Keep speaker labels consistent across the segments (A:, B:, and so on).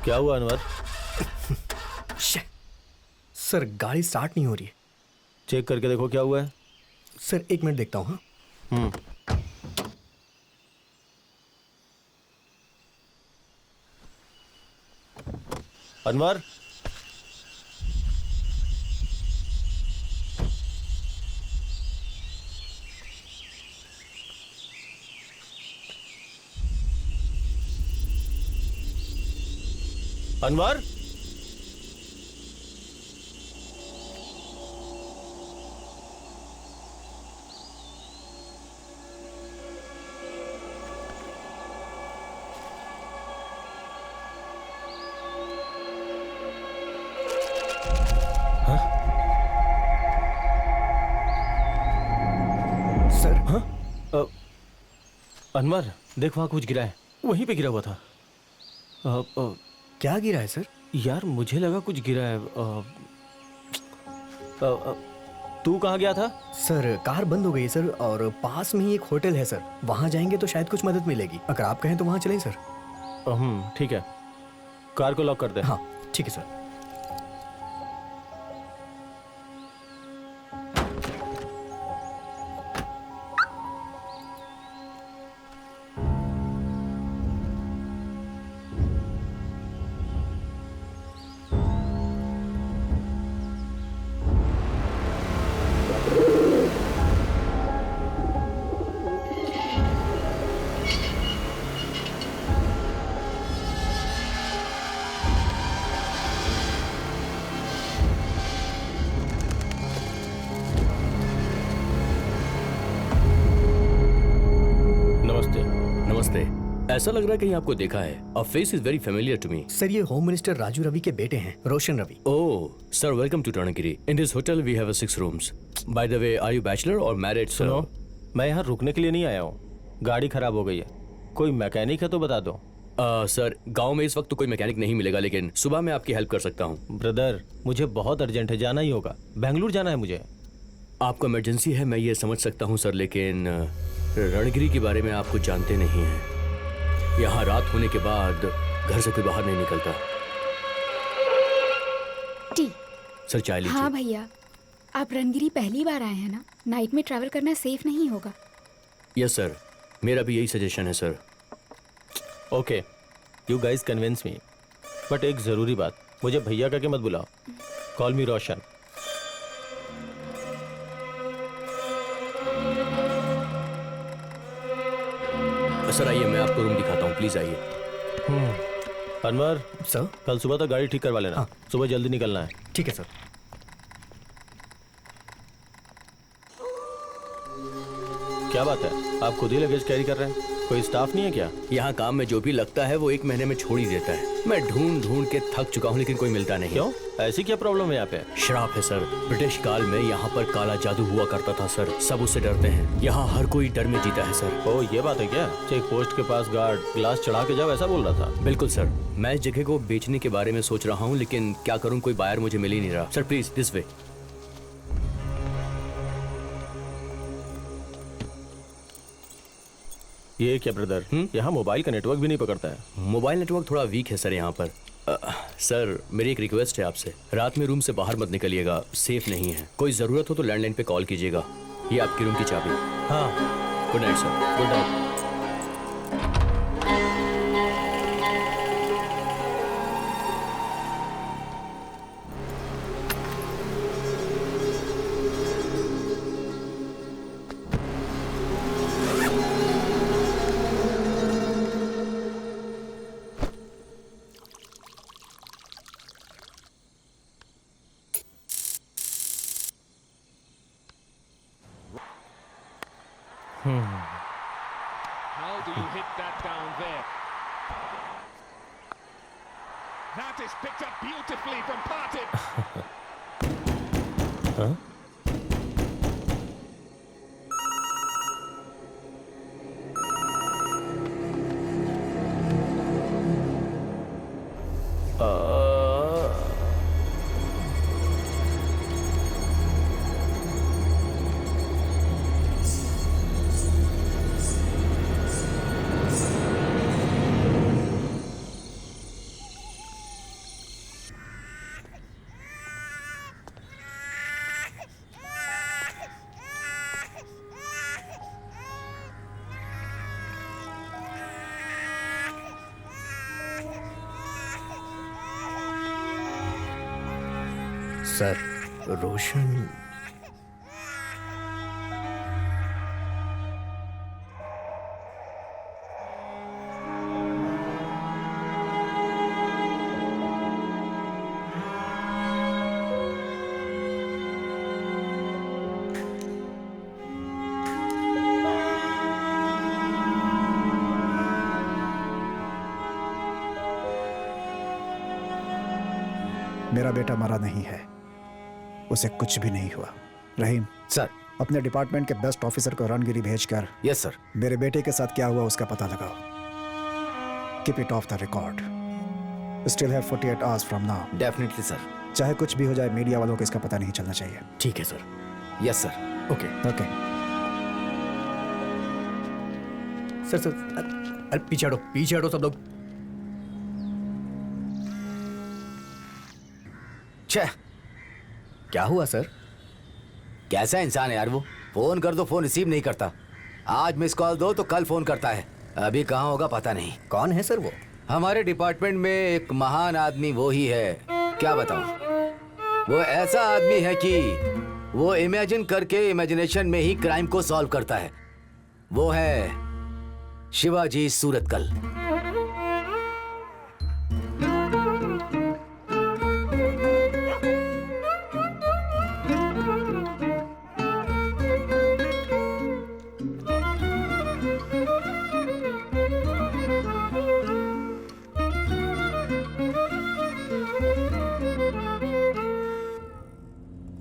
A: क्या हुआ अनवर?
B: सर गाड़ी स्टार्ट नहीं हो रही है।
A: चेक करके देखो क्या हुआ है।
B: सर 1 मिनट देखता हूँ। हाँ
A: अनवर, अनवर,
B: सर।
A: हाँ? अनवर देख वहां कुछ गिरा है, वहीं पे गिरा हुआ था।
B: क्या गिरा है सर?
A: यार मुझे लगा कुछ गिरा है। तू कहाँ गया था?
B: सर कार बंद हो गई सर, और पास में ही एक होटल है सर, वहां जाएंगे तो शायद कुछ मदद मिलेगी। अगर आप कहें तो वहां चलें सर।
A: ठीक है, कार को लॉक कर दे।
B: हाँ ठीक है सर।
C: नमस्ते। ऐसा लग रहा है कहीं आपको देखा है। A face is very familiar to me.
B: Sir ये होम मिनिस्टर राजू रवि के बेटे हैं, Roshan Ravi.
C: Oh sir, welcome to Turngiri. In this hotel we have 6 rooms. By the way, are you bachelor or married?
A: सुनो, मैं यहाँ रुकने के लिए नहीं आया हूँ। गाड़ी खराब हो गई है, कोई मैकेनिक है तो बता दो।
C: सर गांव में इस वक्त तो कोई मैकेनिक नहीं मिलेगा, लेकिन सुबह मैं आपकी हेल्प कर सकता हूँ।
A: ब्रदर मुझे बहुत अर्जेंट है, जाना ही होगा, बेंगलुरु जाना है मुझे।
C: आपको इमरजेंसी है, मैं ये समझ सकता हूँ सर, लेकिन रणगिरी के बारे में आप कुछ जानते नहीं हैं। यहाँ रात होने के बाद घर से कोई बाहर नहीं निकलता।
D: टी।
C: सर चाय लीजिए।
D: हाँ भैया, आप रणगिरी पहली बार आए हैं ना, नाइट में ट्रैवल करना सेफ नहीं होगा।
C: यस सर, मेरा भी यही सजेशन है sir.
A: Okay, you guys convince me, but एक जरूरी बात, मुझे भैया का के मत बुलाओ, कॉल मी रोशन।
C: सर आइए, मैं आपको रूम दिखाता हूँ, प्लीज आइए।
A: अनवर
B: सर।
A: कल सुबह तक गाड़ी ठीक करवा लेना।
B: हाँ।
A: सुबह जल्दी निकलना है।
B: ठीक है सर।
A: क्या बात है, आप खुद ही लगेज कैरी कर रहे हैं? कोई स्टाफ नहीं है क्या?
C: यहाँ काम में जो भी लगता है वो 1 महीने में छोड़ ही देता है। मैं ढूंढ ढूंढ के थक चुका हूँ, लेकिन कोई मिलता नहीं।
A: क्यों, ऐसी क्या प्रॉब्लम है यहाँ पे?
C: श्राप है सर। ब्रिटिश काल में यहाँ पर काला जादू हुआ करता था सर, सब उससे डरते हैं। यहाँ हर कोई डर में जीता है सर।
A: ओ ये बात है क्या? चेक पोस्ट के पास गार्ड ग्लास चढ़ा के जाओ, ऐसा बोल रहा था?
C: बिल्कुल सर, मैं इस जगह को बेचने के बारे में सोच रहा हूँ, लेकिन क्या करूँ, कोई बायर मुझे मिल ही नहीं रहा। Sir please this way.
A: ये क्या ब्रदर, यहाँ मोबाइल का नेटवर्क भी नहीं पकड़ता है।
C: मोबाइल नेटवर्क थोड़ा वीक है सर यहाँ पर। सर मेरी एक रिक्वेस्ट है आपसे, रात में रूम से बाहर मत निकलिएगा, सेफ नहीं है। कोई ज़रूरत हो तो लैंडलाइन पे कॉल कीजिएगा। ये आपकी रूम की चाबी।
A: हाँ,
C: good night sir.
A: Good night.
E: How do you hit that down there? That is picked up beautifully from Partey.
A: हाँ?
B: सर रोशन
F: मेरा बेटा मरा नहीं है, उसे कुछ भी नहीं हुआ। रहीम
G: सर।
F: अपने डिपार्टमेंट के बेस्ट ऑफिसर को रणगिरी भेजकर
G: यस सर।
F: मेरे बेटे के साथ क्या हुआ उसका पता लगाओ। Keep it of the record. Still have 48 hours from now.
G: Definitely sir.
F: चाहे कुछ भी हो जाए, मीडिया वालों को इसका पता नहीं चलना चाहिए।
B: ठीक है sir.
G: Yes sir.
B: Okay
F: okay.
B: Sir अरे पीछे हटो सब लोग।
G: छह,
B: क्या हुआ सर?
G: कैसा इंसान है यार वो। फोन कर दो फोन रिसीव नहीं करता। आज मिस कॉल दो तो कल फोन करता है। अभी कहाँ होगा पता नहीं।
B: कौन है सर वो?
G: हमारे डिपार्टमेंट में एक महान आदमी वो ही है। क्या बताऊं, वो ऐसा आदमी है कि वो इमेजिन करके इमेजिनेशन में ही क्राइम को सॉल्व करता है। वो है शिवाजी सूरतकल।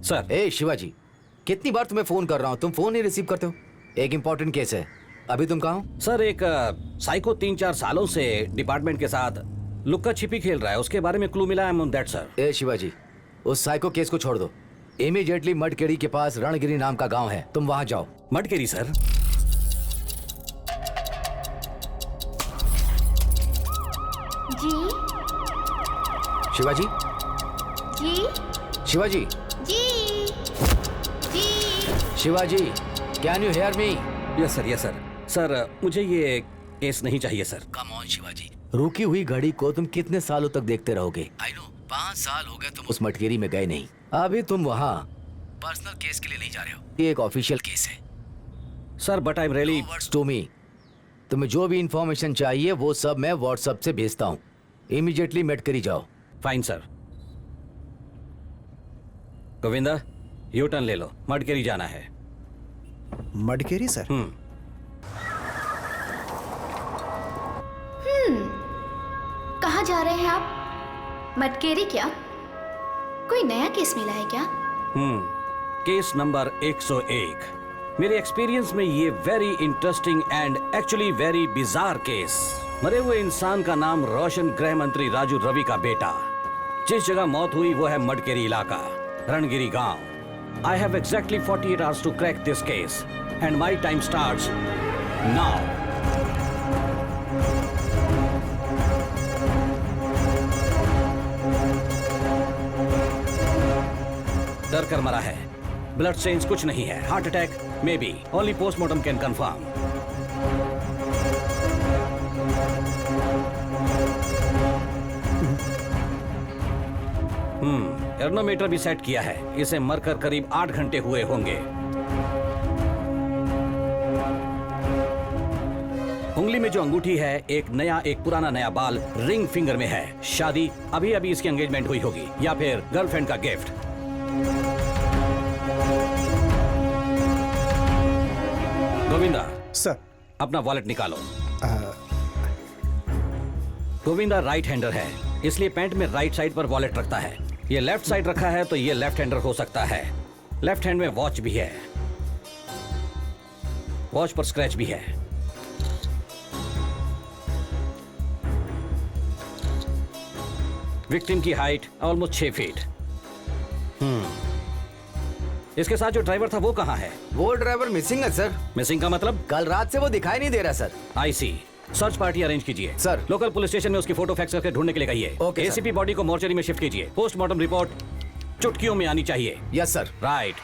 C: सर।
G: ए शिवाजी, कितनी बार तुम्हें फोन कर रहा हूँ, तुम फोन नहीं रिसीव करते हो। एक इम्पोर्टेंट केस है। अभी तुम कहाँ हो?
H: सर एक साइको 3-4 सालों से डिपार्टमेंट के साथ लुक्का छिपी खेल रहा है, उसके बारे में क्लू मिला है ऑन दैट सर।
G: ए शिवाजी, उस साइको केस को छोड़ दो। इमीडिएटली मडकेड़ी के पास रणगिरी नाम का गांव है, तुम वहां जाओ।
H: मडकेरी सर।
I: जी
G: शिवाजी,
I: जी
G: शिवाजी,
I: जी जी।
G: Shivaji, can you hear me?
H: Yes sir, yes sir. Sir मुझे ये केस नहीं चाहिए सर।
G: कम ऑन शिवाजी, रुकी हुई घड़ी को तुम कितने सालों तक देखते रहोगे? आई नो 5 साल हो गए तुम उस मटकेरी में गए नहीं। अभी तुम वहाँ पर्सनल केस के लिए नहीं जा रहे हो, ये एक ऑफिशियल केस है।
H: Sir but I am really.
G: Words to me. तुम्हें जो भी इंफॉर्मेशन चाहिए वो सब मैं व्हाट्सएप से भेजता हूँ। इमीडिएटली मटकेरी जाओ।
H: Fine sir. Govinda U turn ले लो, मडकेरी जाना है।
F: मडकेरी सर?
I: कहाँ जा रहे हैं आप? मटकेरी क्या? कोई नया केस मिला है क्या?
H: Case number 101। मेरे एक्सपीरियंस में ये very interesting and actually very bizarre case. मरे हुए इंसान का नाम रोशन गृह मंत्री राजू रवि का बेटा। जिस जगह मौत हुई वो है मडकेरी इलाका, रणगिरी गांव। I have exactly 48 hours to crack this case and my time starts now. डर कर मरा है, ब्लड स्टेन्स कुछ नहीं है, heart attack may be, only postmortem can confirm. एर्नोमीटर भी सेट किया है, इसे मरकर करीब 8 घंटे हुए होंगे। उंगली में जो अंगूठी है, एक पुराना नया बाल रिंग फिंगर में है। शादी अभी अभी इसकी एंगेजमेंट हुई होगी या फिर गर्लफ्रेंड का गिफ्ट। गोविंदा
F: सर।
H: अपना वॉलेट निकालो। गोविंदा राइट हैंडर है, इसलिए पैंट में राइट साइड पर वॉलेट रखता है। ये लेफ्ट साइड रखा है तो ये लेफ्ट हैंडर हो सकता है। लेफ्ट हैंड में वॉच भी है, वॉच पर स्क्रैच भी है। विक्टिम की हाइट ऑलमोस्ट 6 फीट। इसके साथ जो ड्राइवर था वो कहाँ है?
G: वो ड्राइवर मिसिंग है सर।
H: मिसिंग का मतलब?
G: कल रात से वो दिखाई नहीं दे रहा सर।
H: आई सी। सर्च पार्टी अरेंज कीजिए
G: सर।
H: लोकल पुलिस स्टेशन में उसकी फोटो फैक्स करके ढूंढने के लिए कहिए।
G: Okay sir.
H: एसीपी बॉडी को मोर्चरी में शिफ्ट कीजिए। पोस्टमार्टम रिपोर्ट चुटकियों में आनी चाहिए।
G: Yes sir.
H: Right,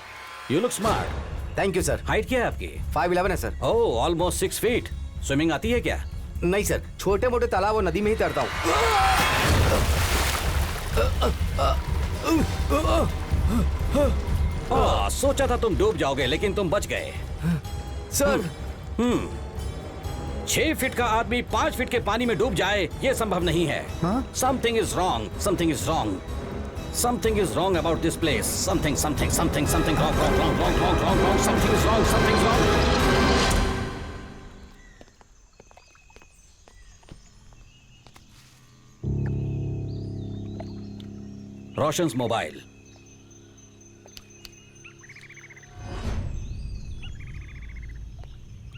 H: you look smart.
G: Thank you sir.
H: Height क्या है आपकी?
G: 5'11" है सर।
H: ओह, ऑलमोस्ट 6 फीट। स्विमिंग आती है क्या?
G: नहीं सर, छोटे मोटे तालाब और नदी में ही तैरता हूँ।
H: सोचा था तुम डूब जाओगे लेकिन तुम बच गए।
G: सर
H: 6 फीट का आदमी 5 फीट के पानी में डूब जाए ये संभव नहीं है। Something is wrong, something is wrong, something is wrong about this place. Something something something something wrong wrong wrong wrong wrong wrong wrong something is wrong, something is wrong. Roshan's mobile.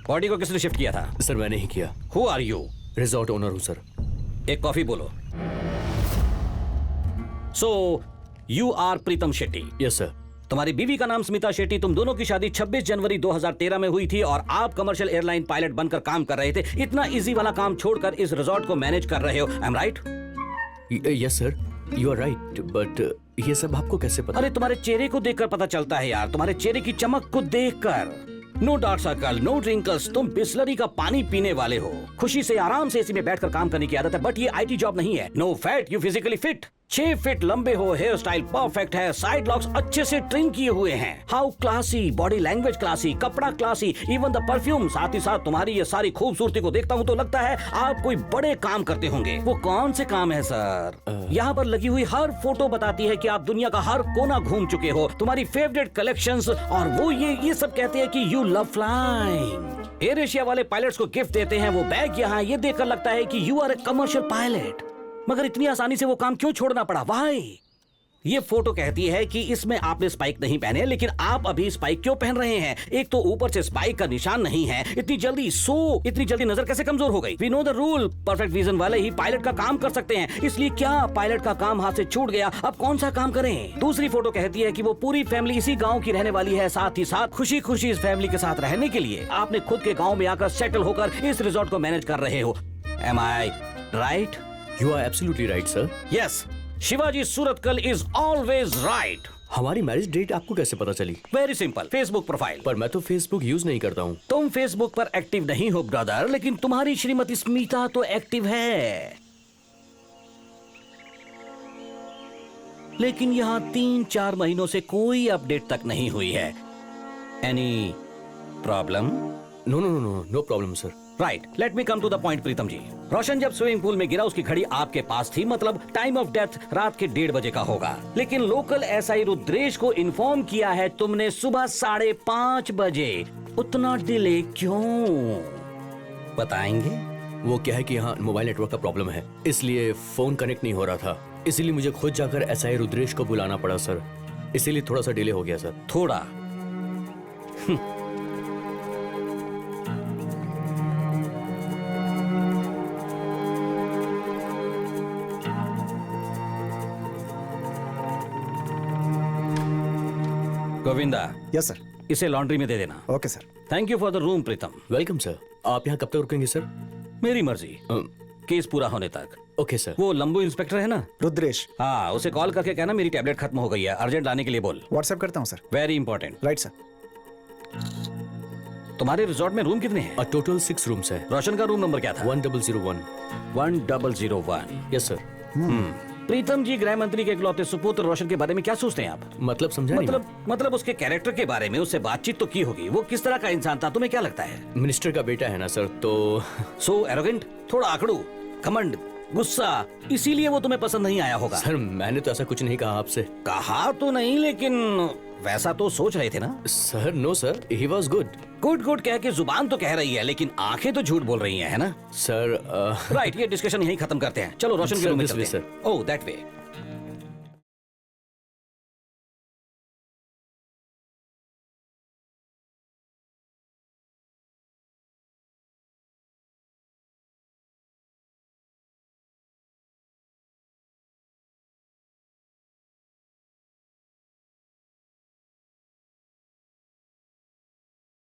H: Body को किसने shift किया था?
C: Sir मैंने ही किया।
H: Who are you?
C: Resort owner हूँ sir.
H: एक coffee बोलो। So you are Pritam Shetty.
C: Yes sir.
H: तुम्हारी बीवी का नाम स्मिता शेट्टी। तुम दोनों की शादी 26 जनवरी 2013 में हुई थी और आप कमर्शियल एयरलाइन पायलट बनकर काम कर रहे थे। इतना इजी वाला काम छोड़कर इस रिजॉर्ट को मैनेज कर रहे हो। I am right?
C: Yes sir, you are right, but ये सब आपको कैसे पता?
H: अरे तुम्हारे चेहरे को देखकर पता चलता है यार, तुम्हारे चेहरे की चमक को देखकर। No dark circle, no wrinkles, तुम बिस्लरी का पानी पीने वाले हो। खुशी से आराम से एसी में बैठकर काम करने की आदत है, बट ये आईटी जॉब नहीं है। No fat, you physically fit. 6 feet लंबे हो, हेयर स्टाइल परफेक्ट है, साइड लॉक्स अच्छे से ट्रिम किए हुए हैं। How classy, body language classy, कपड़ा क्लासी, इवन द परफ्यूम। साथ ही साथ तुम्हारी ये सारी खूबसूरती को देखता हूँ तो लगता है आप कोई बड़े काम करते होंगे। वो कौन से काम है सर? यहाँ पर लगी हुई हर फोटो बताती है कि आप दुनिया का हर कोना घूम चुके हो। तुम्हारी फेवरेट कलेक्शंस और वो ये सब कहते हैं कि you love flying. Air Asia वाले पायलट्स को गिफ्ट देते हैं वो बैग यहाँ, ये देखकर लगता है कि you are a commercial pilot. मगर इतनी आसानी से वो काम क्यों छोड़ना पड़ा? वाई? ये फोटो कहती है कि इसमें आपने स्पाइक नहीं पहने, लेकिन आप अभी स्पाइक क्यों पहन रहे हैं? एक तो ऊपर से स्पाइक का निशान नहीं है। इतनी जल्दी नजर कैसे कमजोर हो गई? We know the rule, perfect vision वाले ही पायलट का काम कर सकते हैं। इसलिए क्या पायलट का काम हाथ से छूट गया? अब कौन सा काम करें? दूसरी फोटो कहती है कि वो पूरी फैमिली इसी गाँव की रहने वाली है। साथ ही साथ खुशी खुशी इस फैमिली के साथ रहने के लिए आपने खुद के गाँव में आकर सेटल होकर इस रिजॉर्ट को मैनेज कर रहे हो। Am I right?
C: You are absolutely right sir.
H: Yes, Shivaji Surathkal is always right.
C: हमारी मैरिज डेट आपको कैसे पता चली?
H: Very simple, Facebook profile.
C: पर मैं तो फेसबुक यूज नहीं करता हूँ।
H: तुम फेसबुक पर एक्टिव नहीं हो ब्रदर, लेकिन तुम्हारी श्रीमती स्मिता तो एक्टिव है। लेकिन यहाँ 3-4 महीनों से कोई अपडेट तक नहीं हुई है। Any problem?
C: No problem sir.
H: Right, let me come to the point Pritam ji. Roshan जब स्विमिंग पूल में गिरा उसकी घड़ी आपके पास थी, मतलब टाइम ऑफ डेथ रात के 1:30 बजे का होगा। लेकिन लोकल एसआई रुद्रेश को इन्फॉर्म किया है तुमने सुबह 5:30 बजे। उतना डिले क्यों? बताएंगे?
C: वो क्या है कि यहाँ मोबाइल नेटवर्क का प्रॉब्लम है, इसलिए फोन कनेक्ट नहीं हो रहा था। इसीलिए मुझे खुद जाकर एसआई रुद्रेश को बुलाना पड़ा सर। इसीलिए थोड़ा सा डिले हो गया सर।
H: थोड़ा? गोविंदा।
F: Yes sir.
H: इसे लॉन्ड्री में दे देना।
F: Okay sir.
H: Thank you for the room Pritam.
C: Welcome sir. आप यहाँ कब तक रुकेंगे सर?
H: मेरी मर्जी, केस पूरा होने तक।
C: Okay sir.
H: वो लंबू इंस्पेक्टर है ना,
F: रुद्रेश?
H: हाँ, उसे कॉल करके कहना मेरी टैबलेट खत्म हो गई है, अर्जेंट लाने के लिए बोल।
F: व्हाट्सएप करता हूँ sir.
H: Very important.
F: Right sir.
H: तुम्हारे रिजॉर्ट में रूम कितने हैं?
C: टोटल 6 रूम्स है।
H: रोशन का रूम नंबर क्या था?
C: 1001।
H: 1001।
C: Yes sir.
H: प्रीतम जी, गृह मंत्री के इकलौते सुपुत्र रोशन के बारे में क्या सोचते हैं आप?
C: मतलब समझा नहीं मैं।
H: मतलब उसके कैरेक्टर के बारे में उससे बातचीत तो की होगी। वो किस तरह का इंसान था, तुम्हें क्या लगता है?
C: मिनिस्टर का बेटा है ना सर, तो
H: सो एरोगेंट, थोड़ा आकड़ू, घमंड, गुस्सा, इसीलिए वो तुम्हें पसंद नहीं आया होगा।
C: सर मैंने तो ऐसा कुछ नहीं कहा आपसे।
H: कहा तो नहीं, लेकिन वैसा तो सोच रहे थे ना?
C: Sir no sir, he was good.
H: Good कह के जुबान तो कह रही है, लेकिन आंखें तो झूठ बोल रही हैं, है ना?
C: सर
H: राइट, ये डिस्कशन यहीं खत्म करते हैं। चलो रोशन के रूम में चलते हैं। ओह, दैट वे।